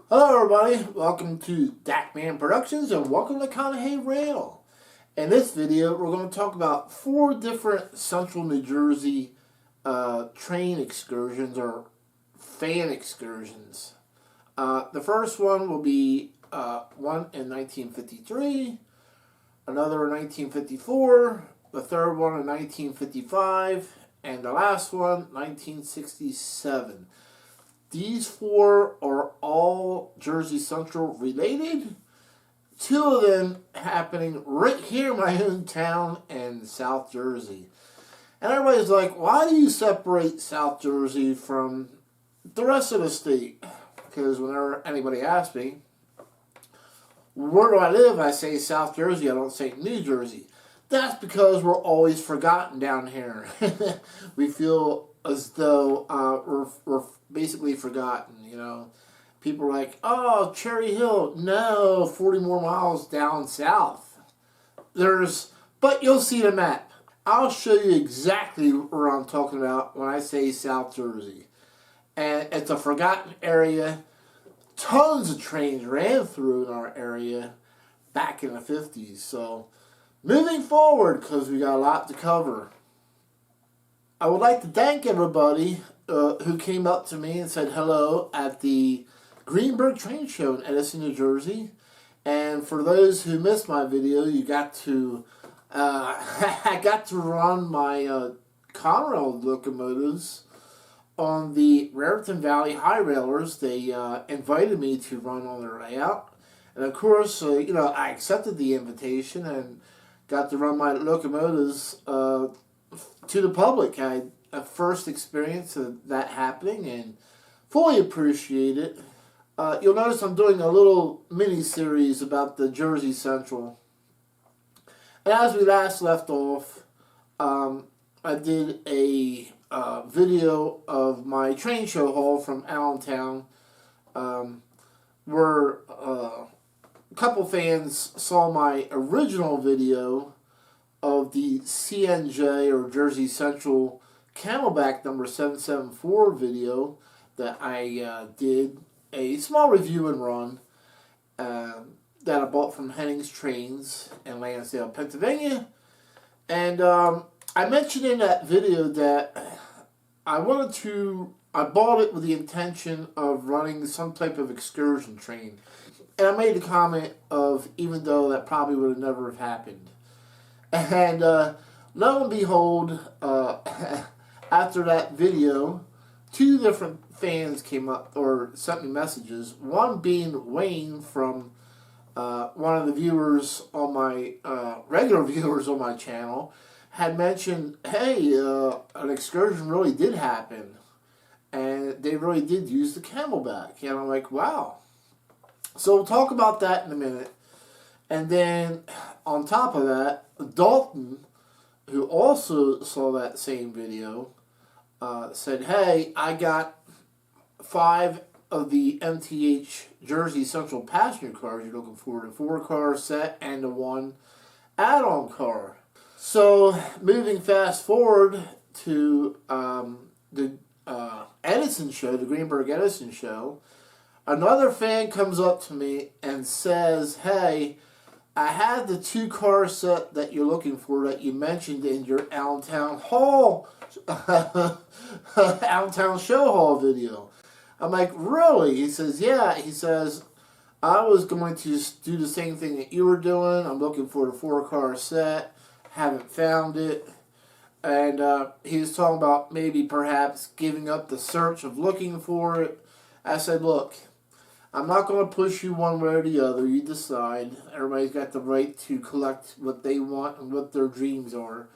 Hello everybody, welcome to Dackman Productions and welcome to Conahey Rail. In this video we're going to talk about 4 different central New Jersey train excursions or fan excursions. The first one will be one in 1953, another in 1954, the third one in 1955, and the last one 1967. These 4 are all Jersey Central related. 2 of them happening right here in my own town in South Jersey. And everybody's like, why do you separate South Jersey from the rest of the state? Because whenever anybody asks me, where do I live? I say South Jersey, I don't say New Jersey. That's because we're always forgotten down here. We feel as though we're basically forgotten, you know. People are like, oh, Cherry Hill. No, 40 more miles down south. But you'll see the map. I'll show you exactly where I'm talking about when I say South Jersey. And it's a forgotten area. Tons of trains ran through in our area back in the 50s. So, moving forward, because we got a lot to cover. I would like to thank everybody who came up to me and said hello at the Greenberg Train Show in Edison, New Jersey. And for those who missed my video, you got to I got to run my Conrail locomotives on the Raritan Valley High Railers. They invited me to run on their layout, and of course, you know, I accepted the invitation and got to run my locomotives to the public. I had a first experience of that happening and fully appreciate it. You'll notice I'm doing a little mini-series about the Jersey Central. And as we last left off, I did a video of my train show haul from Allentown, where a couple fans saw my original video of the CNJ or Jersey Central Camelback number 774 video that I did a small review and run that I bought from Henning's Trains in Lansdale, Pennsylvania. And I mentioned in that video that I bought it with the intention of running some type of excursion train. And I made the comment of, even though that probably would have never have happened. And lo and behold, after that video, 2 different fans came up or sent me messages. One being Wayne from one of the viewers on my, regular viewers on my channel, had mentioned, hey, an excursion really did happen. And they really did use the Camelback. And I'm like, wow. So we'll talk about that in a minute. And then, on top of that, Dalton, who also saw that same video, said, hey, I got 5 of the MTH Jersey Central passenger cars you're looking for, the 4-car set and the 1 add-on car. So, moving fast forward to the Edison show, the Greenberg Edison show, another fan comes up to me and says, hey, I had the 2-car set that you're looking for that you mentioned in your Allentown Hall, Allentown Show Hall video. I'm like, really? He says, yeah. He says, I was going to do the same thing that you were doing. I'm looking for the 4-car set. Haven't found it. And he was talking about maybe perhaps giving up the search of looking for it. I said, look, I'm not going to push you one way or the other. You decide. Everybody's got the right to collect what they want and what their dreams are.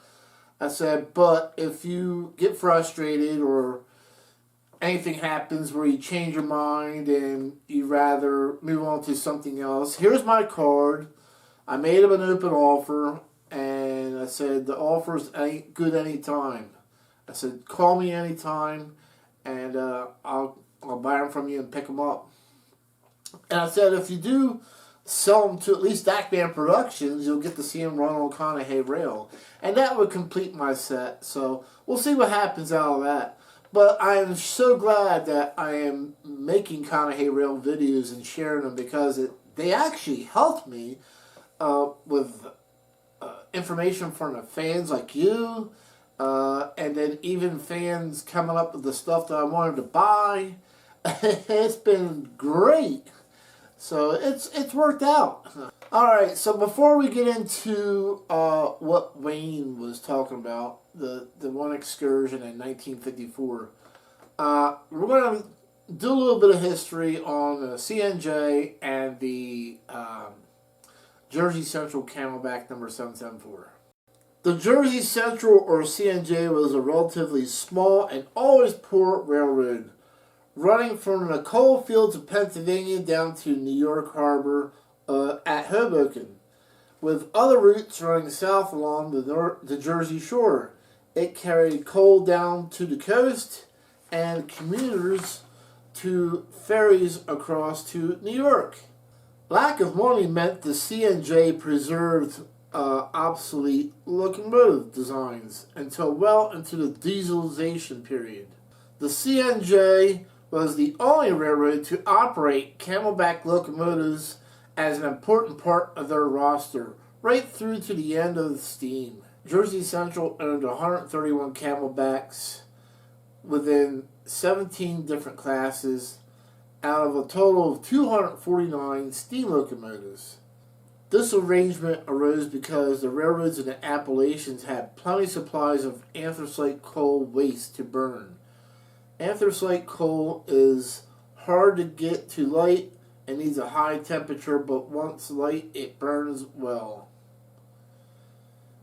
I said, but if you get frustrated or anything happens where you change your mind and you'd rather move on to something else, here's my card. I made him an open offer, and I said, the offer's ain't good anytime. I said, call me anytime, and I'll buy them from you and pick them up. And I said, if you do sell them to at least Dackman Productions, you'll get to see them run on Conahey Rail. And that would complete my set. So we'll see what happens out of that. But I am so glad that I am making Conahay Rail videos and sharing them, because they actually helped me with information from the fans like you, and then even fans coming up with the stuff that I wanted to buy. It's been great. So it's worked out. All right, so before we get into what Wayne was talking about, the one excursion in 1954, we're going to do a little bit of history on the CNJ and the Jersey Central Camelback number 774. The Jersey Central, or CNJ, was a relatively small and always poor railroad, running from the coal fields of Pennsylvania down to New York Harbor at Hoboken, with other routes running south along the Jersey Shore. It carried coal down to the coast and commuters to ferries across to New York. Lack of money meant the CNJ preserved obsolete locomotive designs until well into the dieselization period. The CNJ was the only railroad to operate Camelback locomotives as an important part of their roster, right through to the end of the steam. Jersey Central owned 131 Camelbacks within 17 different classes out of a total of 249 steam locomotives. This arrangement arose because the railroads in the Appalachians had plenty supplies of anthracite coal waste to burn. Anthracite coal is hard to get to light and needs a high temperature, but once light, it burns well.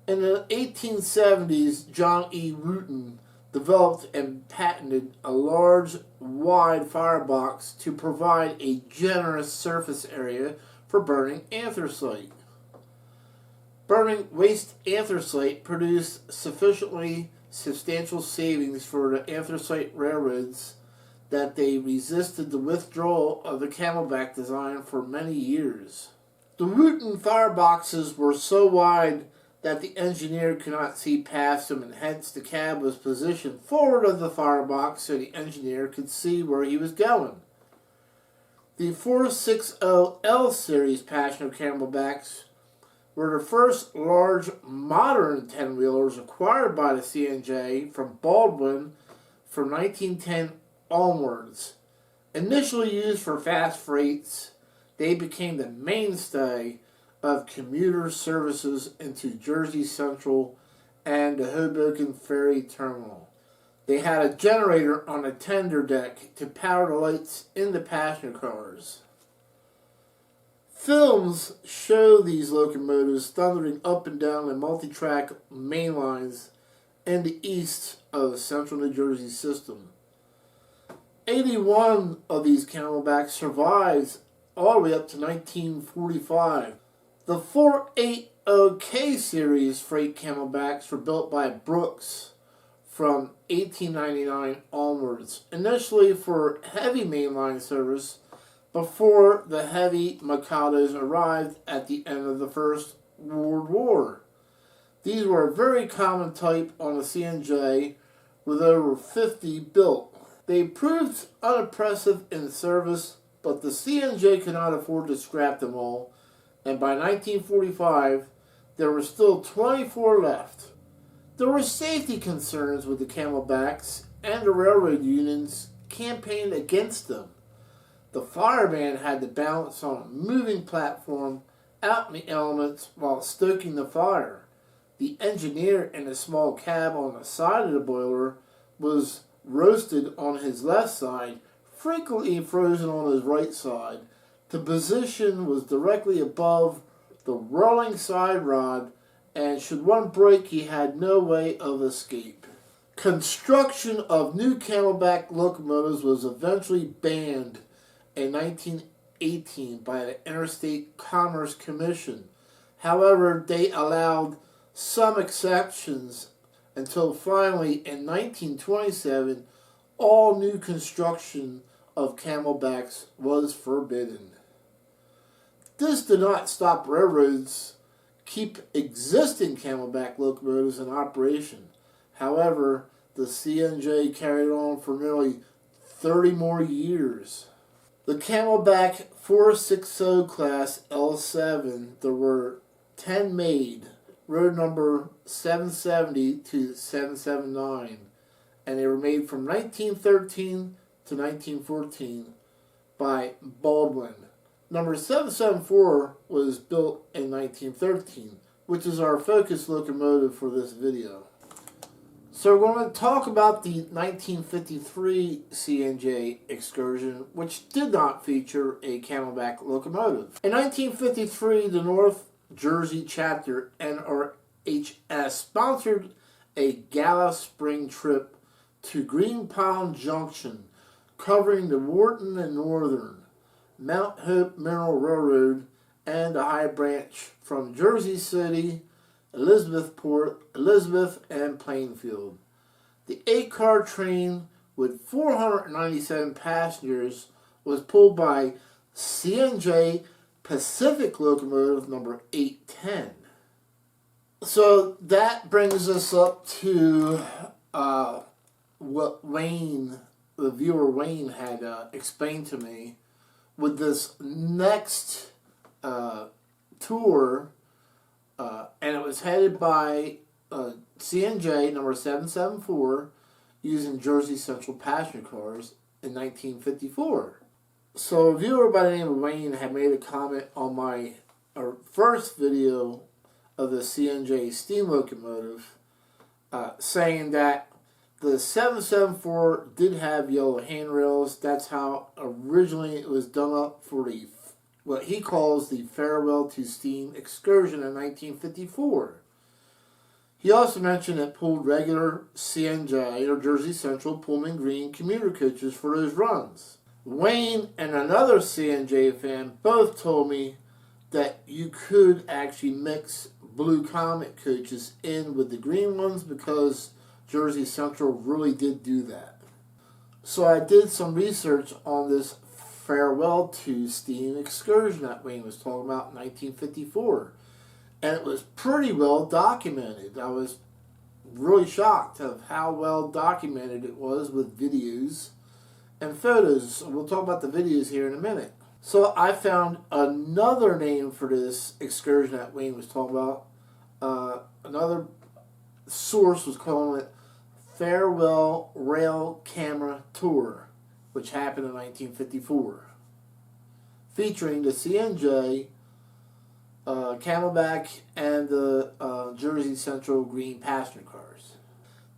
In the 1870s, John E. Wooten developed and patented a large, wide firebox to provide a generous surface area for burning anthracite. Burning waste anthracite produced sufficiently substantial savings for the anthracite railroads that they resisted the withdrawal of the Camelback design for many years. The Wooten fireboxes were so wide that the engineer could not see past them, and hence the cab was positioned forward of the firebox so the engineer could see where he was going. The 460L series passenger Camelbacks were the first large modern 10-wheelers acquired by the CNJ from Baldwin from 1910 onwards. Initially used for fast freights, they became the mainstay of commuter services into Jersey Central and the Hoboken Ferry Terminal. They had a generator on the tender deck to power the lights in the passenger cars. Films show these locomotives thundering up and down the multi-track main lines in the east of the central New Jersey system. 81 of these Camelbacks survives all the way up to 1945. The 480K series freight Camelbacks were built by Brooks from 1899 onwards, initially for heavy mainline service before the heavy Mikados arrived at the end of the First World War. These were a very common type on the CNJ, with over 50 built. They proved unimpressive in service, but the CNJ could not afford to scrap them all, and by 1945 there were still 24 left. There were safety concerns with the Camelbacks, and the railroad unions campaigned against them. The fireman had to balance on a moving platform out in the elements while stoking the fire. The engineer in the small cab on the side of the boiler was roasted on his left side, frequently frozen on his right side. The position was directly above the rolling side rod, and should one break, he had no way of escape. Construction of new Camelback locomotives was eventually banned in 1918 by the Interstate Commerce Commission. However, they allowed some exceptions until finally in 1927 all new construction of Camelbacks was forbidden. This did not stop railroads keep existing Camelback locomotives in operation. However, the CNJ carried on for nearly 30 more years. The Camelback 460 class L7, there were 10 made, road number 770 to 779, and they were made from 1913 to 1914 by Baldwin. Number 774 was built in 1913, which is our focus locomotive for this video. So we're going to talk about the 1953 CNJ Excursion, which did not feature a Camelback locomotive. In 1953, the North Jersey chapter NRHS sponsored a gala spring trip to Green Pond Junction, covering the Wharton and Northern, Mount Hope Mineral Railroad, and the High Branch from Jersey City, Elizabethport, Elizabeth, and Plainfield. The 8-car train with 497 passengers was pulled by CNJ Pacific locomotive number 810. So that brings us up to what Wayne, the viewer Wayne, had explained to me with this next tour. And it was headed by CNJ number 774 using Jersey Central passenger cars in 1954. So a viewer by the name of Wayne had made a comment on my first video of the CNJ steam locomotive saying that the 774 did have yellow handrails. That's how originally it was done up for the what he calls the Farewell to Steam Excursion in 1954. He also mentioned it pulled regular CNJ or Jersey Central Pullman Green commuter coaches for those runs. Wayne and another CNJ fan both told me that you could actually mix Blue Comet coaches in with the green ones because Jersey Central really did do that. So I did some research on this Farewell to Steam Excursion that Wayne was talking about in 1954. And it was pretty well documented. I was really shocked of how well documented it was with videos and photos. We'll talk about the videos here in a minute. So I found another name for this excursion that Wayne was talking about. Another source was calling it Farewell Rail Camera Tour, which happened in 1954, featuring the CNJ, Camelback, and the Jersey Central Green passenger cars.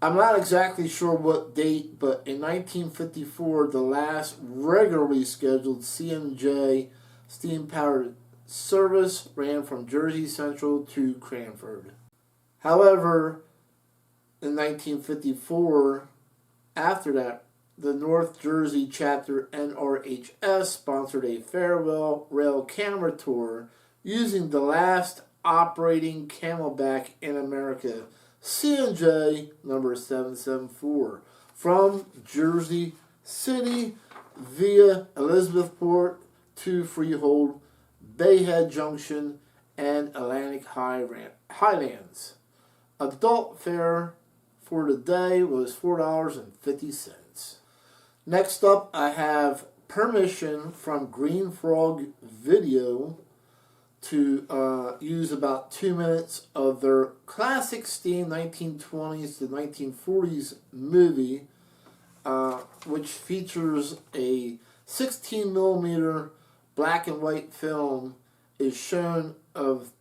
I'm not exactly sure what date, but in 1954, the last regularly scheduled CNJ steam-powered service ran from Jersey Central to Cranford. However, in 1954, after that, the North Jersey chapter NRHS sponsored a farewell rail camera tour using the last operating Camelback in America, CNJ number 774, from Jersey City via Elizabethport to Freehold, Bayhead Junction, and Atlantic Highlands. Adult fare for the day was $4.50. Next up, I have permission from Green Frog Video to use about 2 minutes of their classic steam 1920s to 1940s movie, which features a 16 millimeter black and white film, is shown of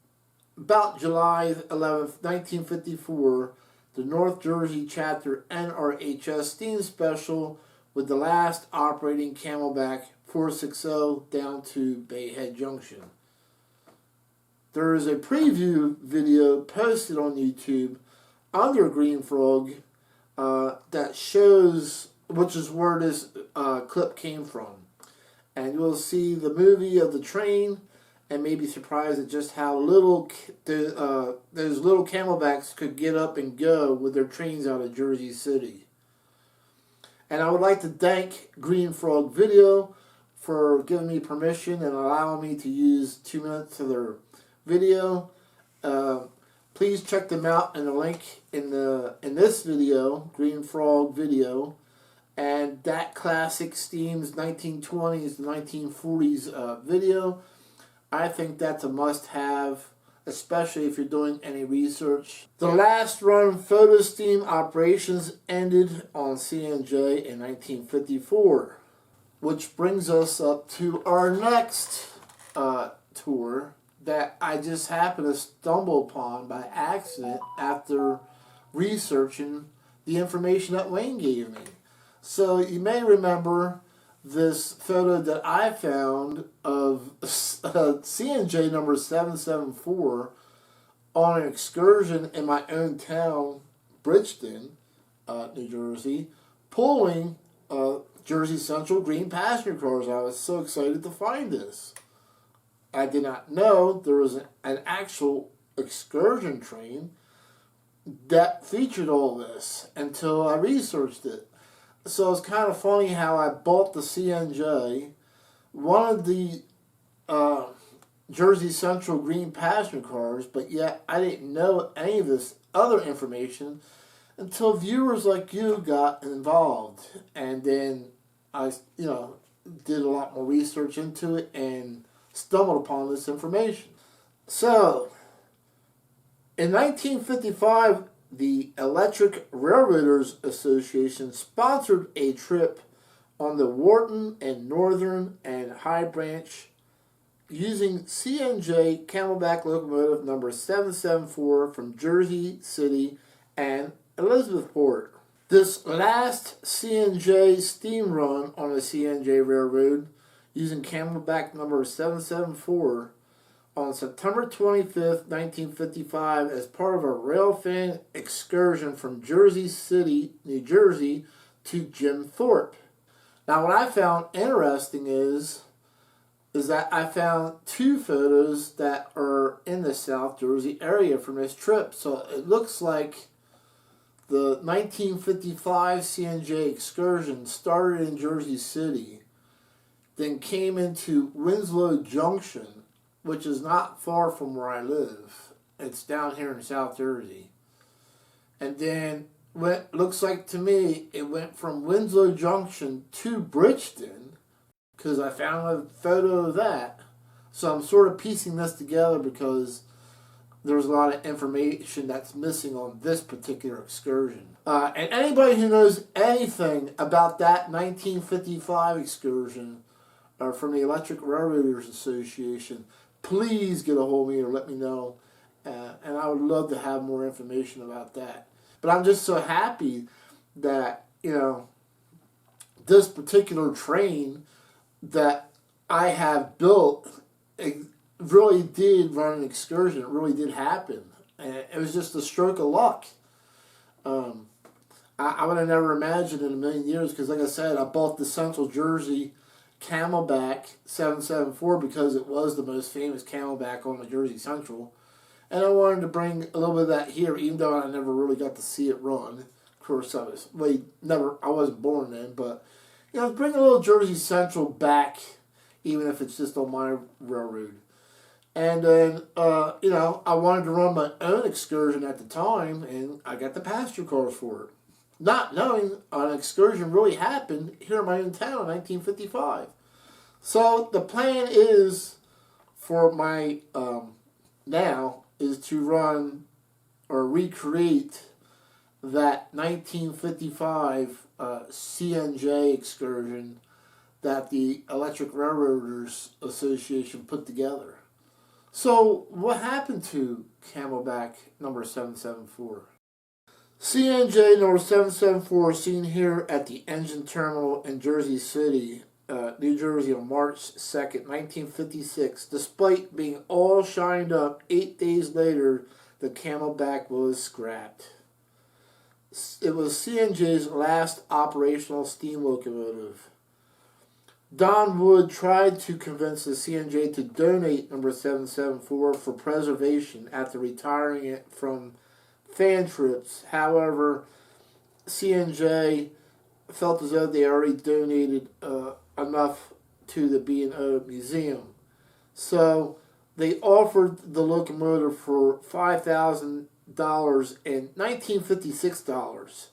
about July 11th, 1954, the North Jersey chapter NRHS steam special with the last operating Camelback 460 down to Bayhead Junction. There is a preview video posted on YouTube under Green Frog that shows, which is where this clip came from. And you will see the movie of the train and may be surprised at just how little those little Camelbacks could get up and go with their trains out of Jersey City. And I would like to thank Green Frog Video for giving me permission and allowing me to use 2 minutes of their video. Please check them out in the link in this video, Green Frog video, and that classic Steam's 1920s to 1940s video. I think that's a must-have, especially if you're doing any research. The last run photo steam operations ended on CNJ in 1954, which brings us up to our next tour that I just happened to stumble upon by accident after researching the information that Wayne gave me. So you may remember this photo that I found of CNJ number 774 on an excursion in my own town, Bridgeton, New Jersey, pulling Jersey Central green passenger cars. I was so excited to find this. I did not know there was an actual excursion train that featured all this until I researched it. So it's kind of funny how I bought the CNJ, one of the Jersey Central green passenger cars, but yet I didn't know any of this other information until viewers like you got involved. And then I, did a lot more research into it and stumbled upon this information. So, in 1955, the Electric Railroaders Association sponsored a trip on the Wharton and Northern and High Branch using CNJ Camelback locomotive number 774 from Jersey City and Elizabethport. This last CNJ steam run on the CNJ Railroad using Camelback number 774 on September 25th, 1955 as part of a Railfan excursion from Jersey City, New Jersey to Jim Thorpe. Now what I found interesting is that I found two photos that are in the South Jersey area from this trip. So it looks like the 1955 CNJ excursion started in Jersey City, then came into Winslow Junction, which is not far from where I live. It's down here in South Jersey. And then, looks like to me, it went from Winslow Junction to Bridgeton, because I found a photo of that. So I'm sort of piecing this together because there's a lot of information that's missing on this particular excursion. And anybody who knows anything about that 1955 excursion from the Electric Railroaders Association, please get a hold of me or let me know. And I would love to have more information about that. But I'm just so happy that, this particular train that I have built, it really did run an excursion. It really did happen. And it was just a stroke of luck. I would have never imagined in a million years, because like I said, I bought the Central Jersey Camelback 774 because it was the most famous Camelback on the Jersey Central, and I wanted to bring a little bit of that here, even though I never really got to see it run. Of course, I wasn't born then, but bring a little Jersey Central back, even if it's just on my railroad. And then I wanted to run my own excursion at the time, and I got the passenger cars for it, not knowing an excursion really happened here in my own town in 1955. So the plan is for my now is to run or recreate that 1955 CNJ excursion that the Electric Railroaders Association put together. So what happened to Camelback number 774? CNJ number 774 seen here at the engine terminal in Jersey City, New Jersey on March 2nd, 1956. Despite being all shined up, 8 days later, the Camelback was scrapped. It was CNJ's last operational steam locomotive. Don Wood tried to convince the CNJ to donate number 774 for preservation after retiring it from fan trips. However, CNJ felt as though they already donated enough to the B&O Museum. So they offered the locomotive for $5,000 and $1956.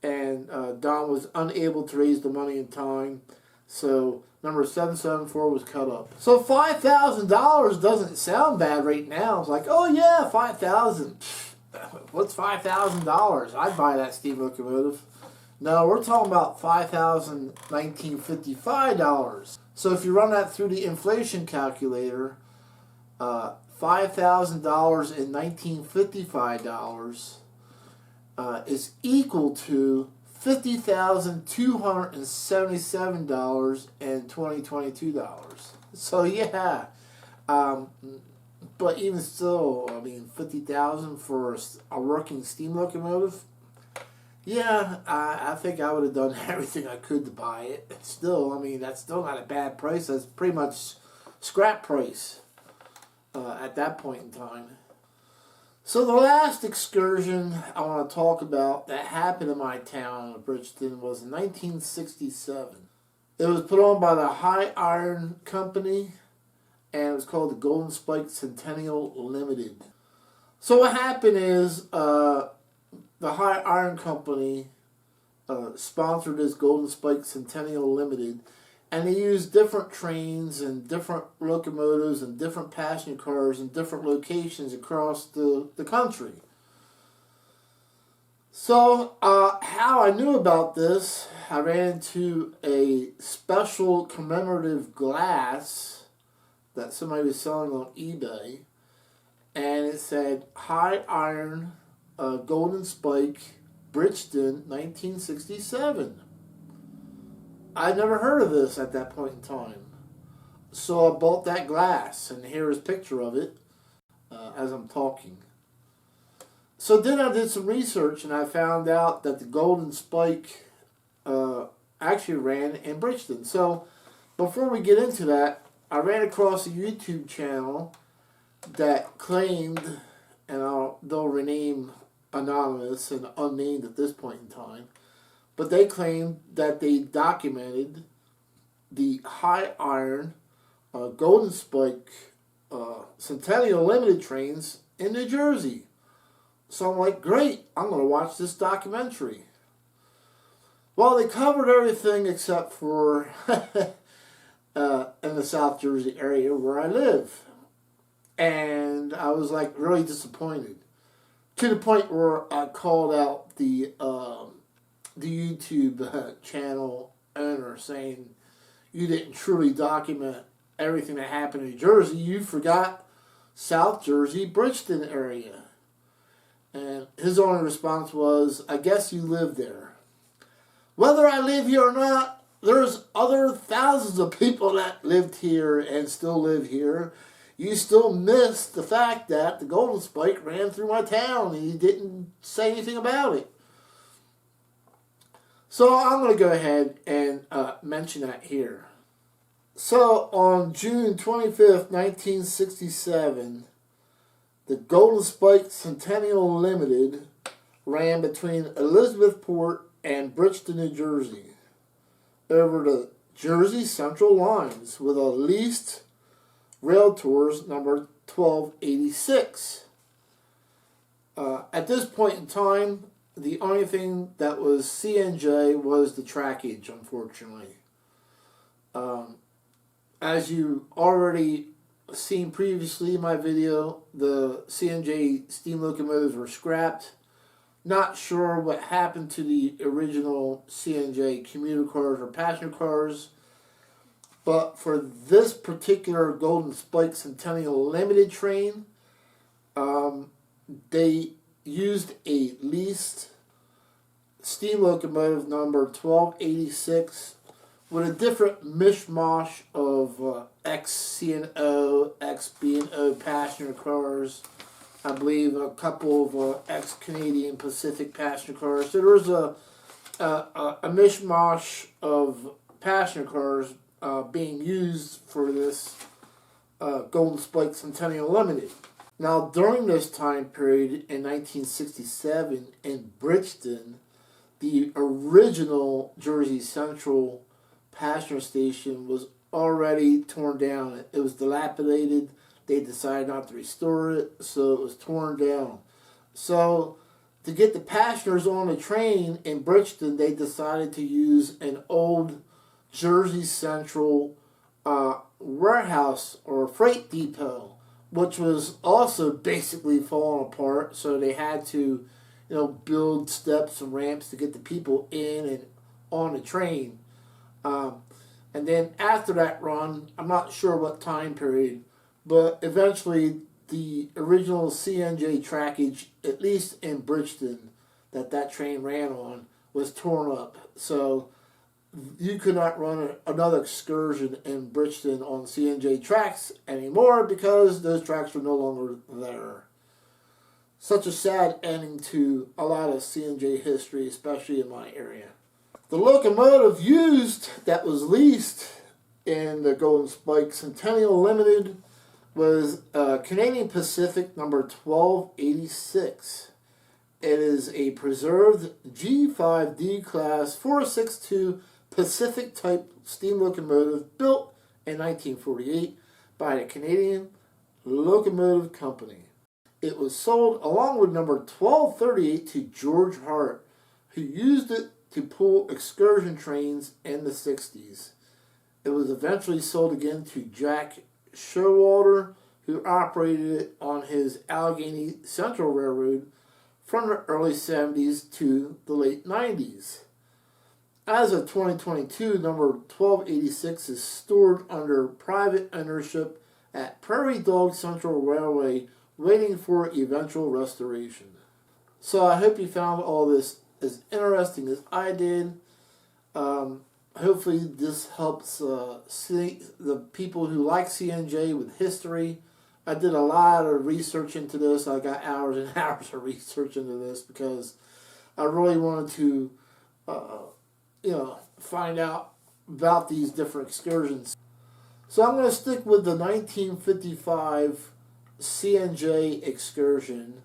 And Don was unable to raise the money in time, so number 774 was cut up. So $5,000 doesn't sound bad right now. It's like, oh yeah, 5,000. What's $5,000? I'd buy that steam locomotive. No, we're talking about $5,1955. So if you run that through the inflation calculator, $5,000 and $1955 is equal to $50,277 and $2022. So yeah, but even still, I mean, $50,000 for a working steam locomotive. Yeah, I think I would have done everything I could to buy it. Still, I mean, that's still not a bad price. That's pretty much scrap price at that point in time. So the last excursion I want to talk about that happened in my town of Bridgeton was in 1967. It was put on by the High Iron Company, and it was called the Golden Spike Centennial Limited. So what happened is the High Iron Company sponsored this Golden Spike Centennial Limited, and they used different trains and different locomotives and different passenger cars in different locations across the country. So how I knew about this, I ran into a special commemorative glass that somebody was selling on eBay, and it said High Iron Golden Spike Bridgeton 1967. I'd never heard of this at that point in time. So I bought that glass, and here is a picture of it as I'm talking. So then I did some research, and I found out that the Golden Spike actually ran in Bridgeton. So before we get into that, I ran across a YouTube channel that claimed, and they'll rename anonymous and unnamed at this point in time, but they claimed that they documented the High Iron Golden Spike Centennial Limited trains in New Jersey. So I'm like, great, I'm going to watch this documentary. Well, they covered everything except for in the South Jersey area where I live. And I was like really disappointed. To the point where I called out the YouTube channel owner saying, you didn't truly document everything that happened in New Jersey. You forgot South Jersey, Bridgeton area. And his only response was, I guess you live there. Whether I live here or not, there's other thousands of people that lived here and still live here. You still miss the fact that the Golden Spike ran through my town and you didn't say anything about it. So I'm going to go ahead and mention that here. So on June 25th, 1967, the Golden Spike Centennial Limited ran between Elizabethport and Bridgeton, New Jersey, over the Jersey Central lines with a leased rail tours number 1286. At this point in time, the only thing that was CNJ was the trackage, unfortunately. As you already seen previously in my video, the CNJ steam locomotives were scrapped. Not sure what happened to the original CNJ commuter cars or passenger cars. But for this particular Golden Spike Centennial Limited train, they used a leased steam locomotive number 1286 with a different mishmash of ex-C&O, ex-B&O passenger cars. I believe a couple of ex-Canadian Pacific passenger cars. So there was a mishmash of passenger cars being used for this Golden Spike Centennial Limited. Now, during this time period in 1967 in Bridgeton, the original Jersey Central passenger station was already torn down. It was dilapidated, they decided not to restore it, so it was torn down. So to get the passengers on the train in Bridgeton, they decided to use an old Jersey Central warehouse or freight depot, which was also basically falling apart. So they had to, build steps and ramps to get the people in and on the train. And then after that run, I'm not sure what time period, but eventually the original CNJ trackage, at least in Bridgeton, that train ran on, was torn up. So you could not run another excursion in Bridgeton on CNJ tracks anymore because those tracks were no longer there. Such a sad ending to a lot of CNJ history, especially in my area. The locomotive used that was leased in the Golden Spike Centennial Limited was Canadian Pacific number 1286. It is a preserved G5D class 462 Pacific type steam locomotive built in 1948 by the Canadian Locomotive Company. It was sold along with number 1238 to George Hart, who used it to pull excursion trains in the 60s. It was eventually sold again to Jack Showalter, who operated it on his Allegheny Central Railroad from the early 70s to the late 90s. As of 2022, number 1286 is stored under private ownership at Prairie Dog Central Railway, waiting for eventual restoration. So I hope you found all this as interesting as I did. Hopefully this helps see the people who like CNJ with history. I did a lot of research into this. I got hours and hours of research into this because I really wanted to, find out about these different excursions. So I'm going to stick with the 1955 CNJ excursion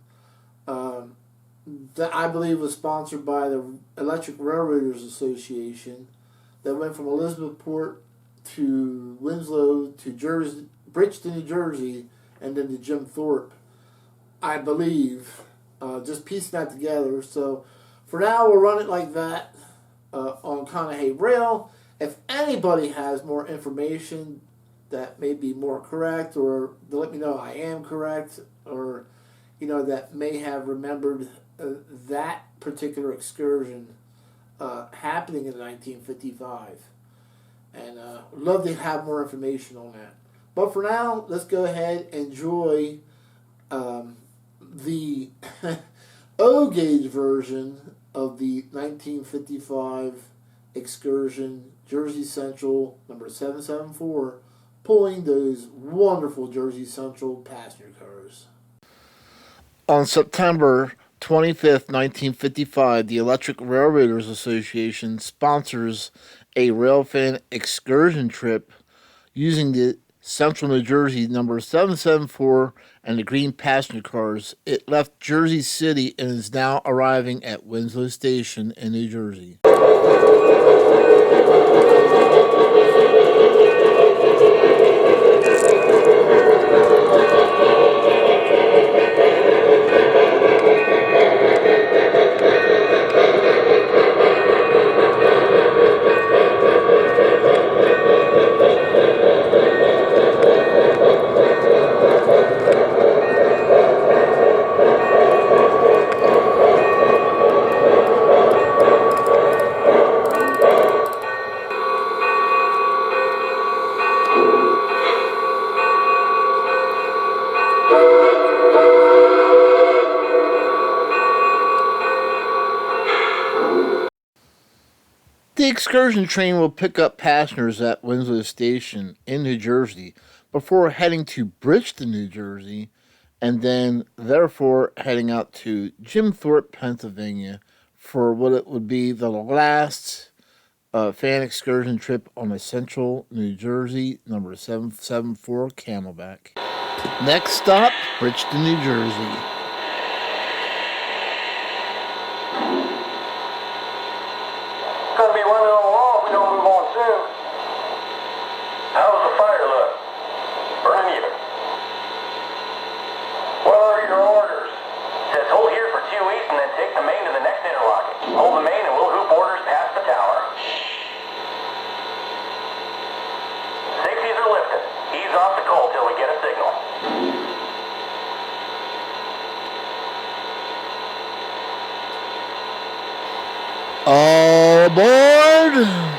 that I believe was sponsored by the Electric Railroaders Association, that went from Elizabethport to Winslow to Bridgeton, New Jersey, and then to Jim Thorpe, I believe. Just piecing that together. So for now, we'll run it like that on Conahey Rail. If anybody has more information that may be more correct, or to let me know I am correct, or that may have remembered that particular excursion happening in 1955, and love to have more information on that. But for now, let's go ahead and enjoy the O-gauge version of the 1955 excursion, Jersey Central number 774, pulling those wonderful Jersey Central passenger cars. On September 25th, 1955, the Electric Railroaders Association sponsors a Railfan excursion trip using the Central New Jersey number 774 and the green passenger cars. It left Jersey City and is now arriving at Winslow Station in New Jersey. The excursion train will pick up passengers at Winslow Station in New Jersey before heading to Bridgeton, New Jersey, and then therefore heading out to Jim Thorpe, Pennsylvania for what it would be the last fan excursion trip on the Central New Jersey number 774 Camelback. Next stop, Bridgeton, New Jersey. Gonna be running on long if we don't move on soon. How does the fire look? Or any of it? control till we get a signal. All aboard!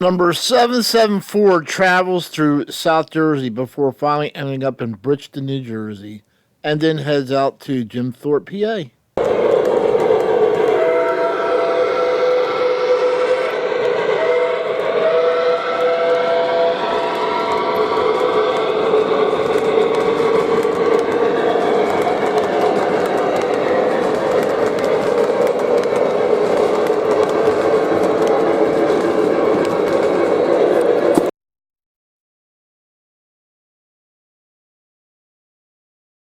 Number 774 travels through South Jersey before finally ending up in Bridgeton, New Jersey, and then heads out to Jim Thorpe, PA.